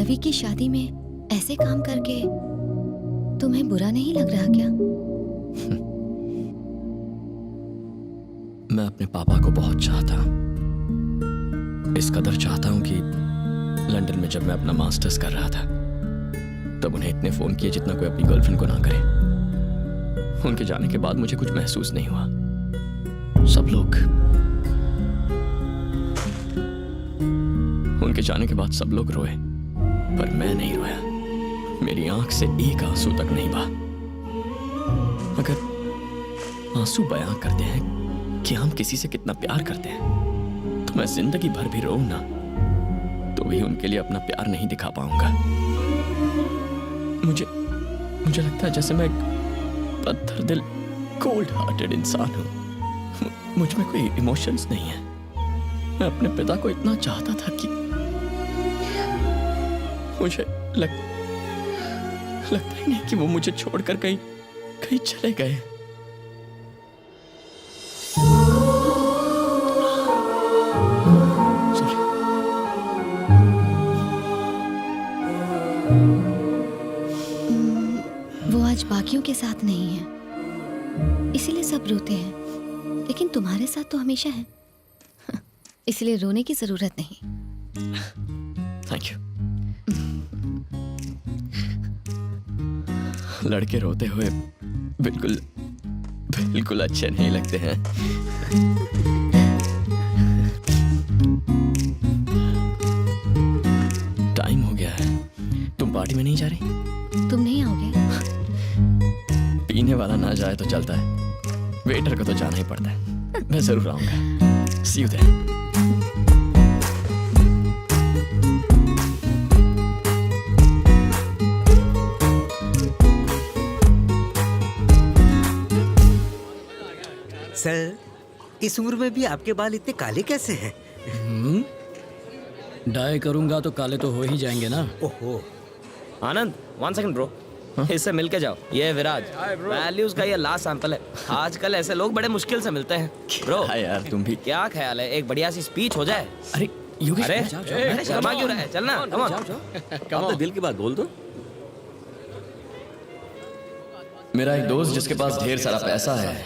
देवी की शादी में ऐसे काम करके तुम्हें बुरा नहीं लग रहा क्या? मैं अपने पापा को बहुत चाहता हूं। इस कदर चाहता हूं कि लंदन में जब मैं अपना मास्टर्स कर रहा था तब उन्हें इतने फोन किए जितना कोई अपनी गर्लफ्रेंड को ना करे। उनके जाने के बाद मुझे कुछ महसूस नहीं हुआ। सब लोग उनके जाने के बाद सब लोग रोए, पर मैं नहीं रोया। मेरी आंख से एक आंसू तक नहीं बहा। अगर आंसू बयां करते हैं कि हम किसी से कितना प्यार करते हैं तो मैं जिंदगी भर भी रोऊं ना तो भी उनके लिए अपना प्यार नहीं दिखा पाऊंगा। मुझे लगता है जैसे मैं एक पत्थर दिल कोल्ड हार्टेड इंसान हूं। मुझ में कोई इमोशंस नहीं है। मैं अपने पिता को इतना चाहता था कि मुझे लगता ही नहीं कि वो मुझे छोड़कर कहीं चले गए। वो आज बाकियों के साथ नहीं है, इसीलिए सब रोते हैं, लेकिन तुम्हारे साथ तो हमेशा है, इसलिए रोने की जरूरत नहीं। Thank you. लड़के रोते हुए बिल्कुल अच्छे नहीं लगते हैं। टाइम हो गया है। तुम पार्टी में नहीं जा रही? तुम नहीं आओगे? पीने वाला ना जाए तो चलता है, वेटर को तो जाना ही पड़ता है। मैं जरूर आऊंगा। See you there. सर, इस उम्र में भी आपके बाल इतने काले कैसे हैं? डाई करूंगा तो काले तो हो ही जाएंगे ना। ओहो। आनंद, 1 सेकंड ब्रो, इससे मिल के जाओ। ये है विराज, वैल्यूज का ये लास्ट सैंपल है। आजकल ऐसे लोग बड़े मुश्किल से मिलते हैं। ब्रो यार तुम भी। क्या ख्याल है, एक बढ़िया सी स्पीच हो जाए? अरे योगेश, अरे शर्मा क्यों रहा है? चलना, कम ऑन। अपने दिल की बात बोल दो। मेरा एक दोस्त जिसके पास ढेर सारा पैसा है,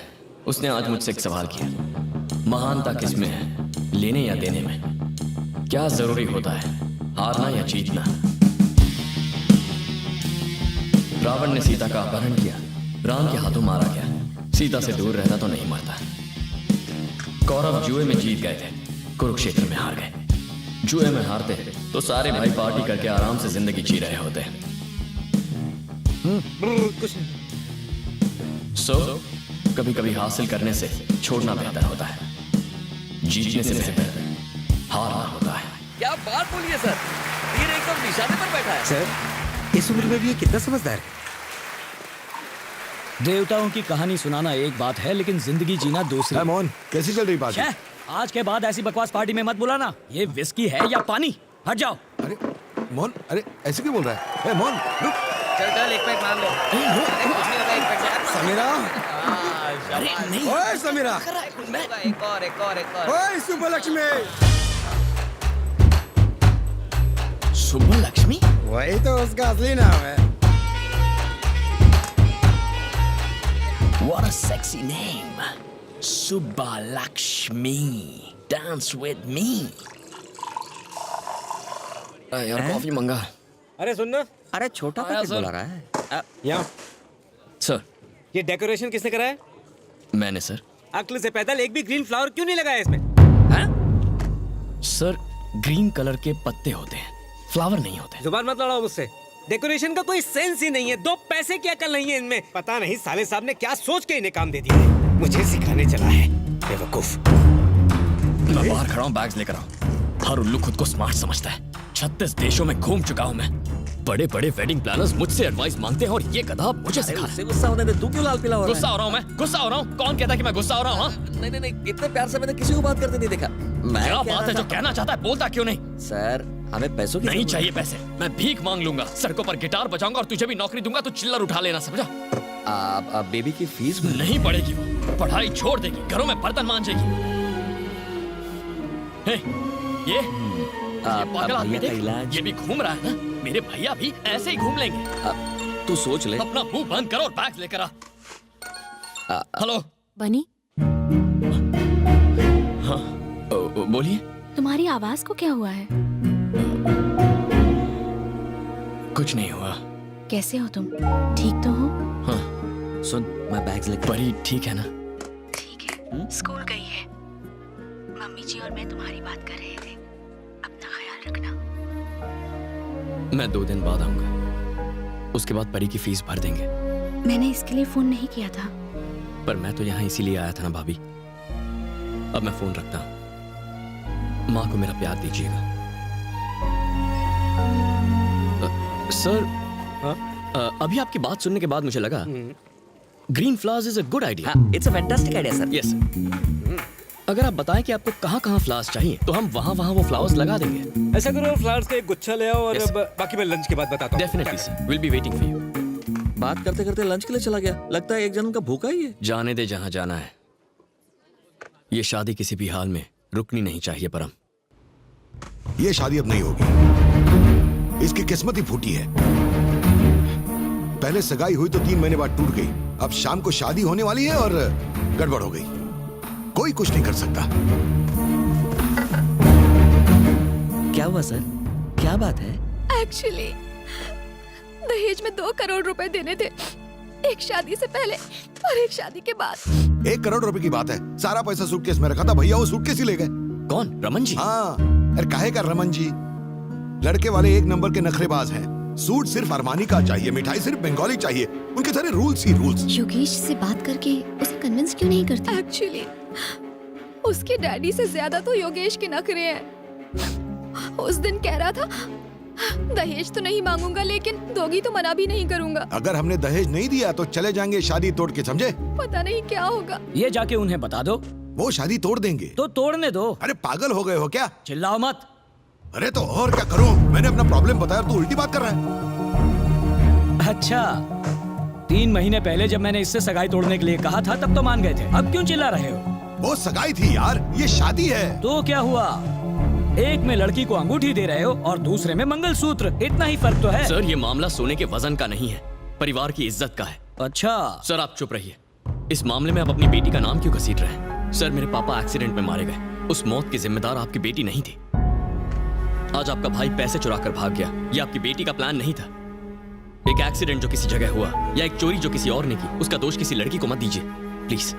उसने आज मुझसे एक सवाल किया। महानता किसमें है, लेने या देने में? क्या जरूरी होता है, हारना या जीतना? रावण ने सीता का अपहरण किया, राम के हाथों मारा गया। सीता से दूर रहता तो नहीं मरता। कौरव जुए में जीत गए थे, कुरुक्षेत्र में हार गए। जुए में हारते तो सारे भाई पार्टी करके आराम से जिंदगी जी रहे होते। कभी कभी हासिल करने से छोड़ना बेहतर होता है। जीतने से बेहतर हारना होता है। क्या बात बोलिए सर, तीर एकदम निशाने पर बैठा है। सर, इस उम्र में भी ये कितना समझदार है। देवताओं की कहानी सुनाना एक बात है, लेकिन जिंदगी जीना दूसरी। मोहन, कैसी चल रही बात? आज के बाद ऐसी बकवास पार्टी में मत बुलाना। ये विस्की है या पानी? हट जाओ। अरे मोहन, अरे ऐसे क्यों बोल रहा है? ए, मोहन रुक। चल एक पैक मान लो। अरे कुछ नहीं होगा, एक पैक यार। समीरा, अरे नहीं, ओए समीरा, एक और। ओए सुब्बलक्ष्मी। सुब्बलक्ष्मी? वही तो उसका असली नाम है। What a sexy name, Subbulakshmi. Dance with me. यार कॉफी मंगा। अरे सुनना, अरे छोटा पैकेट बुला रहा है। यहाँ सर, ये डेकोरेशन किसने कराया? मैंने सर। अक्ल से पैदल एक भी ग्रीन फ्लावर क्यों नहीं लगाया इसमें? सर, ग्रीन कलर के पत्ते होते हैं, फ्लावर नहीं होते। जुबान मत लड़ाओ मुझसे। डेकोरेशन का कोई सेंस ही नहीं है। 2 पैसे की अकल नहीं है इनमें। पता नहीं साले साहब ने क्या सोच के इन्हें काम दे दिया है। मुझे सिखाने चला है, बेवकूफ। मैं बाहर खड़ा हूँ, बैग्स लेकर आओ। हर उल्लू खुद को स्मार्ट समझता है। 36 देशों में घूम चुका हूँ मैं। बड़े बड़े वेडिंग प्लानर्स मुझसे एडवाइस मांगते हैं और ये गधा मुझे सिखा रहा है। गुस्सा होने दे, तू क्यों लाल पीला हो रहा है? गुस्सा हो रहा हूँ मैं, गुस्सा हो रहा हूँ। कौन कहता है कि मैं गुस्सा हो रहा हूँ? नहीं, इतने प्यार से मैंने किसी को बात करते नहीं देखा। क्या बात है, जो कहना चाहता है बोलता क्यों नहीं? सर, हमें पैसों की नहीं चाहिए पैसे। मैं भीख मांग लूंगा, सड़कों पर गिटार बजाऊंगा और तुझे भी नौकरी दूंगा। तू चिल्लर उठा लेना, समझा? आप बेबी की फीस नहीं पड़ेगी। वो पढ़ाई छोड़ देगी, घरों में बर्तन मांजेगी। ये पागल आदमी देख, ये भी घूम रहा है ना। मेरे भैया भी ऐसे ही घूम लेंगे। तू सोच ले। अपना मुंह बंद करो और बैग लेकर आ। हेलो। बनी, हाँ बोलिए। तुम्हारी आवाज को क्या हुआ है? कुछ नहीं हुआ। कैसे हो तुम? ठीक तो हो? हाँ। सुन, मैं बैग्स लेकर। परी ठीक है ना? ठीक है। स्कूल गई है। मम्मी जी और मैं तुम्हारी बात कर रहे थे। अपना ख्याल रखना। मैं 2 दिन बाद आऊंगा। उसके बाद परी की फीस भर देंगे। मैंने इसके लिए फोन नहीं किया था। पर मैं तो यहाँ इसीलिए आया था ना भाभी। अब मैं फोन रखता हूँ। माँ को मेरा प्यार दीजिएगा। सर, अभी आपकी बात सुनने के बाद मुझे लगा green flowers is a good idea. It's a fantastic idea sir. Yes sir. अगर आप बताएं कि आपको कहाँ फ्लावर्स चाहिए तो हम वहाँ वो फ्लावर्स लगा देंगे। ऐसा करो, फ्लावर्स का एक गुच्छा ले आओ और Yes. बाकी मैं लंच के बाद बताता हूँ। Definitely sir, will be waiting for you. बात करते करते लंच के लिए चला गया। लगता है एक जन का भूखा ही है। जाने दे जहाँ जाना है। ये शादी किसी भी हाल में रुकनी नहीं चाहिए परम। ये शादी अब नहीं होगी। इसकी किस्मत ही फूटी है। पहले सगाई हुई तो 3 महीने बाद टूट गई। अब शाम को शादी होने वाली है और गड़बड़ हो गई। कोई कुछ नहीं कर सकता। क्या हुआ सर? क्या बात है? एक्चुअली दहेज में 2 करोड़ रुपए देने थे, एक शादी से पहले और एक शादी के बाद। 1 करोड़ रुपए की बात है। सारा पैसा सूटकेस में रखा था। भैया वो सूटकेस ही ले गए। कौन? रमन जी? हाँ, अरे काहे का रमन जी? लड़के वाले 1 नंबर के नखरेबाज हैं। सूट सिर्फ अरमानी का चाहिए, मिठाई सिर्फ बंगाली चाहिए। उनके सारे रूल्स ही रूल्स। योगेश से बात करके उसे कन्विंस क्यों नहीं करती? एक्चुअली उसके डैडी से ज्यादा तो योगेश के नखरे हैं। उस दिन कह रहा था दहेज तो नहीं मांगूंगा, लेकिन दोगी तो मना भी नहीं करूंगा। अगर हमने दहेज नहीं दिया तो चले जाएंगे शादी तोड़ के, समझे? पता नहीं क्या होगा। ये जाके उन्हें बता दो। वो शादी तोड़ देंगे। तो तोड़ने दो। अरे पागल हो गए हो क्या? चिल्लाओ मत। अरे तो और क्या करूं? मैंने अपना प्रॉब्लम बताया, तू उल्टी बात कर रहा है। अच्छा, 3 महीने पहले जब मैंने इससे सगाई तोड़ने के लिए कहा था तब तो मान गए थे। अब क्यों चिल्ला रहे हो? वो सगाई थी यार, ये शादी है। तो क्या हुआ? एक में लड़की को अंगूठी दे रहे हो और दूसरे में मंगलसूत्र। इतना ही फर्क तो है। सर, ये मामला सोने के वजन का नहीं है, परिवार की इज्जत का है। अच्छा सर, आप चुप रहिए। इस मामले में आप अपनी बेटी का नाम क्यों घसीट रहे हैं? सर, मेरे पापा एक्सीडेंट में मारे गए। उस मौत की जिम्मेदार आपकी बेटी नहीं थी। आज आपका भाई पैसे चुरा कर भाग गया, ये आपकी बेटी का प्लान नहीं था। एक एक्सीडेंट जो किसी जगह हुआ या एक चोरी जो किसी और ने की, उसका दोष किसी लड़की को मत दीजिए प्लीज।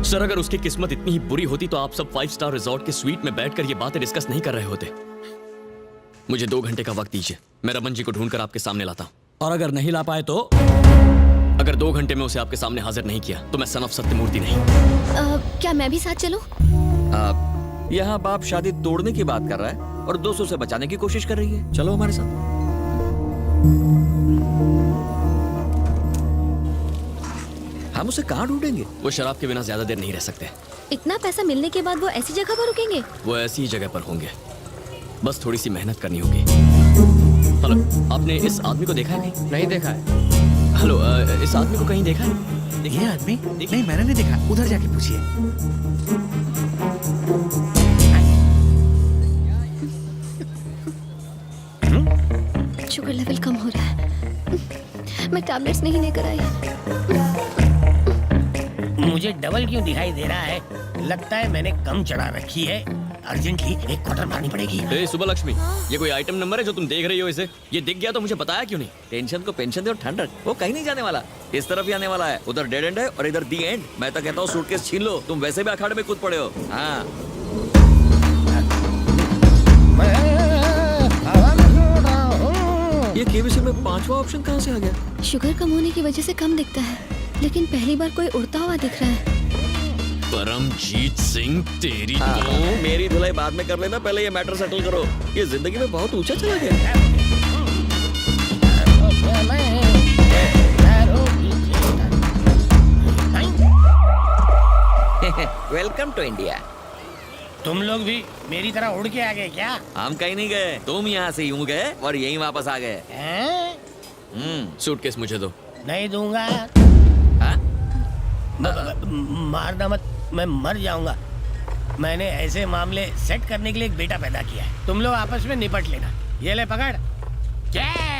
सर, अगर उसकी किस्मत इतनी ही बुरी होती तो आप सब 5 स्टार रिजॉर्ट के स्वीट में बैठकर ये बातें डिस्कस नहीं कर रहे होते। मुझे 2 घंटे का वक्त दीजिए, मैं रमन जी को ढूंढकर आपके सामने लाता हूं। और अगर नहीं ला पाए तो? अगर 2 घंटे में उसे आपके सामने हाजिर नहीं किया तो मैं सन ऑफ सत्यमूर्ति नहीं। क्या मैं भी साथ चलूं? यहाँ बाप शादी तोड़ने की बात कर रहा है और 200 से बचाने की कोशिश कर रही है। चलो हमारे साथ। हम उसे कहाँ ढूंढेंगे? वो शराब के बिना ज्यादा देर नहीं रह सकते। इतना पैसा मिलने के बाद वो ऐसी जगह पर रुकेंगे? वो ऐसी ही जगह पर होंगे, बस थोड़ी सी मेहनत करनी होगी। हेलो, आपने इस आदमी को देखा है? नहीं देखा है। हेलो, इस आदमी को कहीं देखा है? ये आदमी? नहीं, मैंने नहीं देखा। उधर जाके पूछिए। शुगर लेवल कम हो रहा है। मैं टैबलेट्स नहीं लेकर आई। मुझे डबल क्यों दिखाई दे रहा है? लगता है मैंने कम चढ़ा रखी है। अर्जेंटली एक क्वार्टर मारनी पड़ेगी। ए सुबह लक्ष्मी, ये कोई आइटम नंबर है जो तुम देख रही हो? इसे ये दिख गया तो मुझे बताया क्यों नहीं? टेंशन को पेंशन दे और ठंड रख। वो कहीं नहीं जाने वाला, इस तरफ ही आने वाला है। उधर डेड एंड है और इधर दी एंड। मैं तो कहता हूँ सूटकेस छीन लो, तुम वैसे भी अखाड़े में कूद पड़े हो। हाँ, ये केबीसी में 5वां ऑप्शन कहाँ से आ गया? शुगर कम होने की वजह से कम दिखता है, लेकिन पहली बार कोई उड़ता हुआ दिख रहा है। परमजीत सिंह, तेरी तो मेरी धुलाई बाद में कर लेना, पहले ये मैटर सेटल करो। ये जिंदगी में बहुत ऊंचा चला गया। Welcome to India. तुम लोग भी मेरी तरह उड़ के आ गए क्या? हम कहीं नहीं गए, तुम यहाँ से यूं गए और यहीं वापस आ गए। हैं? सूटकेस मुझे दो। नहीं दूंगा। हाँ? मारना मत, मैं मर जाऊंगा। मैंने ऐसे मामले सेट करने के लिए एक बेटा पैदा किया है। तुम लोग आपस में निपट लेना। ये ले पकड़। कैच।